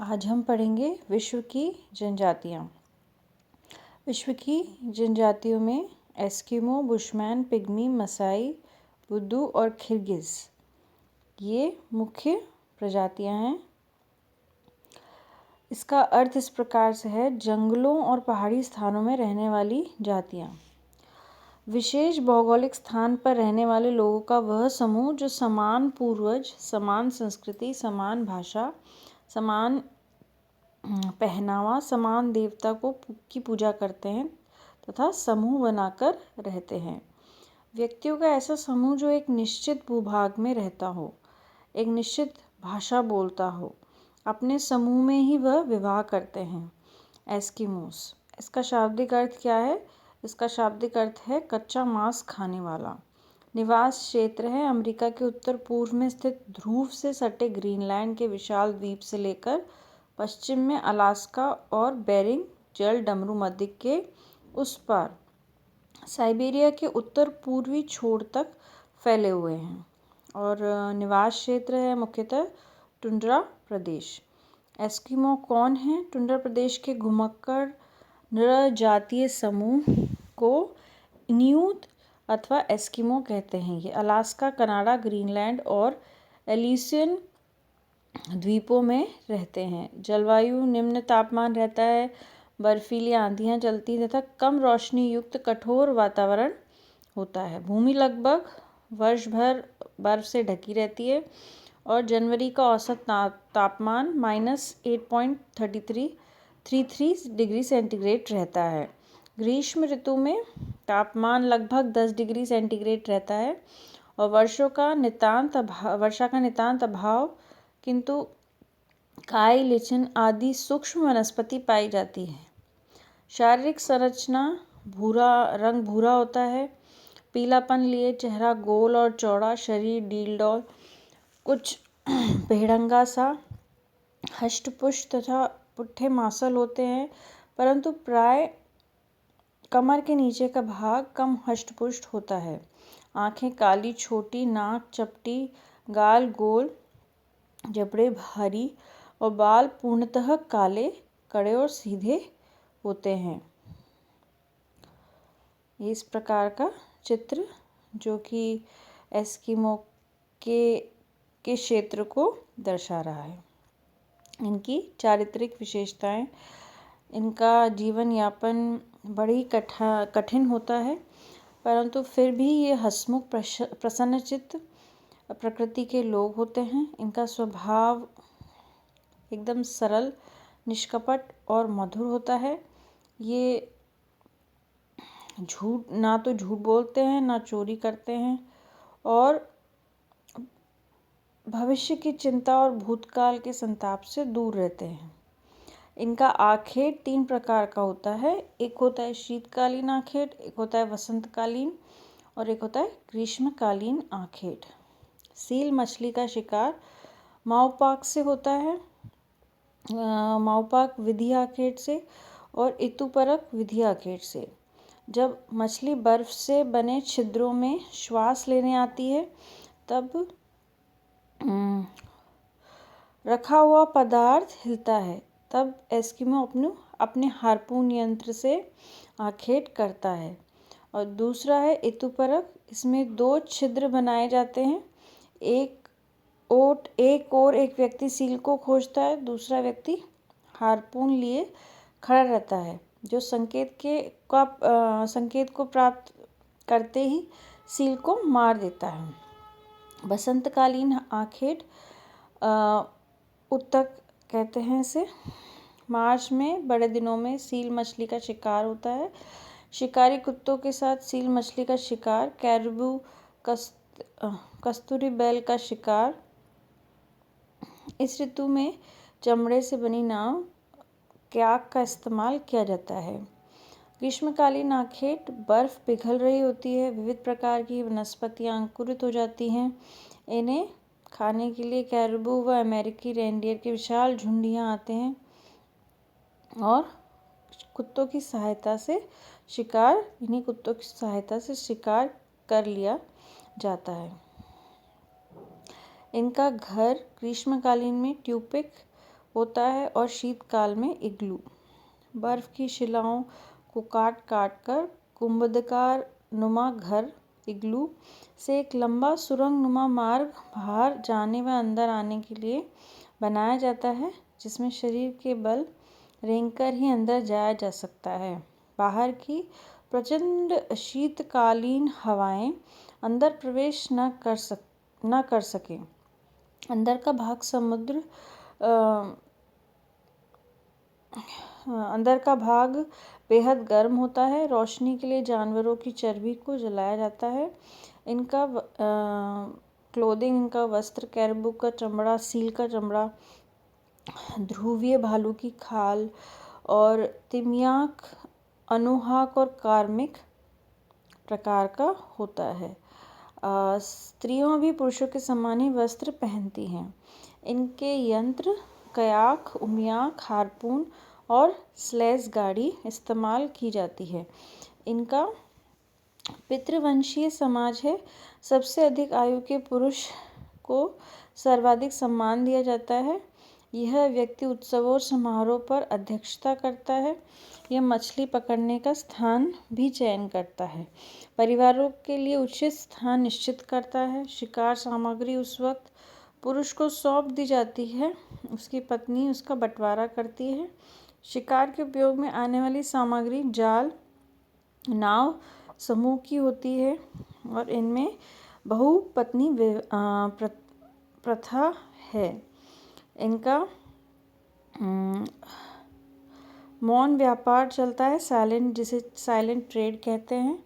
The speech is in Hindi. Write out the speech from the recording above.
आज हम पढ़ेंगे विश्व की जनजातियाँ। विश्व की जनजातियों में एस्किमो, बुशमैन, पिग्मी, मसाई, बुदू और किर्गिज़ ये मुख्य प्रजातियाँ हैं। इसका अर्थ इस प्रकार से है: जंगलों और पहाड़ी स्थानों में रहने वाली जातियाँ। विशेष भौगोलिक स्थान पर रहने वाले लोगों का वह समूह जो समान पूर्वज, समान संस्कृति, समान भाषा, समान पहनावा, समान देवता की पूजा करते हैं तथा समूह बनाकर रहते हैं। व्यक्तियों का ऐसा समूह जो एक निश्चित भूभाग में रहता हो, एक निश्चित भाषा बोलता हो, अपने समूह में ही वह विवाह करते हैं। एस्किमोस। इसका शाब्दिक अर्थ क्या है? इसका शाब्दिक अर्थ है कच्चा मांस खाने वाला। निवास क्षेत्र है अमेरिका के उत्तर पूर्व में स्थित ध्रुव से सटे ग्रीनलैंड के विशाल द्वीप से लेकर पश्चिम में अलास्का और बेरिंग जल डमरू मध्य के उस पार साइबेरिया के उत्तर पूर्वी छोर तक फैले हुए हैं। और निवास क्षेत्र है मुख्यतः टुंड्रा प्रदेश। एस्किमो कौन है? टुंड्रा प्रदेश के घुमक्कड़ नृजातीय समूह को इन्यूट अथवा एस्किमो कहते हैं। ये अलास्का, कनाडा, ग्रीनलैंड और एलिसियन द्वीपों में रहते हैं। जलवायु निम्न तापमान रहता है, बर्फीली आंधियाँ चलती तथा कम रोशनी युक्त कठोर वातावरण होता है। भूमि लगभग वर्ष भर बर्फ से ढकी रहती है और जनवरी का औसत तापमान -8.33 डिग्री सेंटीग्रेड रहता है। ग्रीष्म ऋतु में तापमान लगभग 10 डिग्री सेंटीग्रेड रहता है और वर्षा का नितांत अभाव, किंतु काई, लिचन आदि सूक्ष्म वनस्पति पाई जाती है। शारीरिक संरचना रंग भूरा होता है, पीलापन लिए चेहरा गोल और चौड़ा, शरीर डील-डॉल, कुछ बेढंगा सा, हष्ट-पुष्ट तथा पुट्ठे मांसल होते हैं, परंतु प्राय कमर के नीचे का भाग कम हष्ट-पुष्ट होता है। आँखें काली, छोटी, नाक चपटी, गाल गोल, जबड़े भारी और बाल पूर्णतः काले, कड़े और सीधे होते हैं। इस प्रकार का चित्र जो कि एस्किमो के क्षेत्र को दर्शा रहा है। इनकी चारित्रिक विशेषताएं: इनका जीवन यापन बड़ी कठिन होता है, परंतु फिर भी ये हंसमुख, प्रसन्नचित्त प्रकृति के लोग होते हैं। इनका स्वभाव एकदम सरल, निष्कपट और मधुर होता है। ये ना तो झूठ बोलते हैं, ना चोरी करते हैं और भविष्य की चिंता और भूतकाल के संताप से दूर रहते हैं। इनका आखेट 3 प्रकार का होता है। एक होता है शीतकालीन आखेट, एक होता है वसंतकालीन और एक होता है ग्रीष्मकालीन आखेट। सील मछली का शिकार माओपाक से होता है, माओपाक विधि आखेट से और इतुपरक विधि आखेट से। जब मछली बर्फ से बने छिद्रों में श्वास लेने आती है, तब रखा हुआ पदार्थ हिलता है, तब एस्किमो अपने हार्पून यंत्र से आखेट करता है। और दूसरा है इतुपरक। इसमें 2 छिद्र बनाए जाते हैं। एक और एक व्यक्ति सील को खोजता है, दूसरा व्यक्ति हार्पून लिए खड़ा रहता है, जो संकेत को प्राप्त करते ही सील को मार देता है। बसंतकालीन आखेट उत्तक कहते हैं इसे। मार्च में बड़े दिनों में सील मछली का शिकार होता है। शिकारी कुत्तों के साथ सील मछली का शिकार, कैरबू, कस्तूरी बैल का शिकार। इस ऋतु में चमड़े से बनी नाव क्याक का इस्तेमाल किया जाता है। ग्रीष्मकालीन आखेट बर्फ पिघल रही होती है, विविध प्रकार की वनस्पतियां अंकुरित हो जाती हैं। इन्हें खाने के लिए कैरबू व अमेरिकी रेनडियर के विशाल झुंडियां आते हैं और इन्हीं कुत्तों की सहायता से शिकार कर लिया जाता है। इनका घर ग्रीष्मकालीन में ट्यूपिक होता है और शीतकाल में इग्लू। बर्फ़ की शिलाओं को काट काट कर कुंभदाकार नुमा घर इग्लू से एक लंबा सुरंग नुमा मार्ग बाहर जाने व अंदर आने के लिए बनाया जाता है, जिसमें शरीर के बल रेंगकर ही अंदर जाया जा सकता है। बाहर की प्रचंड शीतकालीन हवाएं अंदर प्रवेश न कर सकें। अंदर का भाग अंदर का भाग बेहद गर्म होता है। रोशनी के लिए जानवरों की चर्बी को जलाया जाता है। इनका क्लोथिंग, इनका वस्त्र कैरबू का चमड़ा, सील का चमड़ा, ध्रुवीय भालू की खाल और तिमियाक, अनुहाक और कार्मिक प्रकार का होता है। स्त्रियों भी पुरुषों के समान ही वस्त्र पहनती हैं। इनके यंत्र कयाक, उमियाक, हारपून और स्लेज गाड़ी इस्तेमाल की जाती है। इनका पितृवंशीय समाज है। सबसे अधिक आयु के पुरुष को सर्वाधिक सम्मान दिया जाता है। यह व्यक्ति उत्सवों और समारोह पर अध्यक्षता करता है। यह मछली पकड़ने का स्थान भी चयन करता है। परिवारों के लिए उचित स्थान निश्चित करता है। शिकार सामग्री उस वक्त पुरुष को सौंप दी जाती है, उसकी पत्नी उसका बंटवारा करती है। शिकार के उपयोग में आने वाली सामग्री जाल, नाव समूह की होती है और इनमें बहुपत्नी प्रथा है। इनका मौन व्यापार चलता है, जिसे साइलेंट ट्रेड कहते हैं।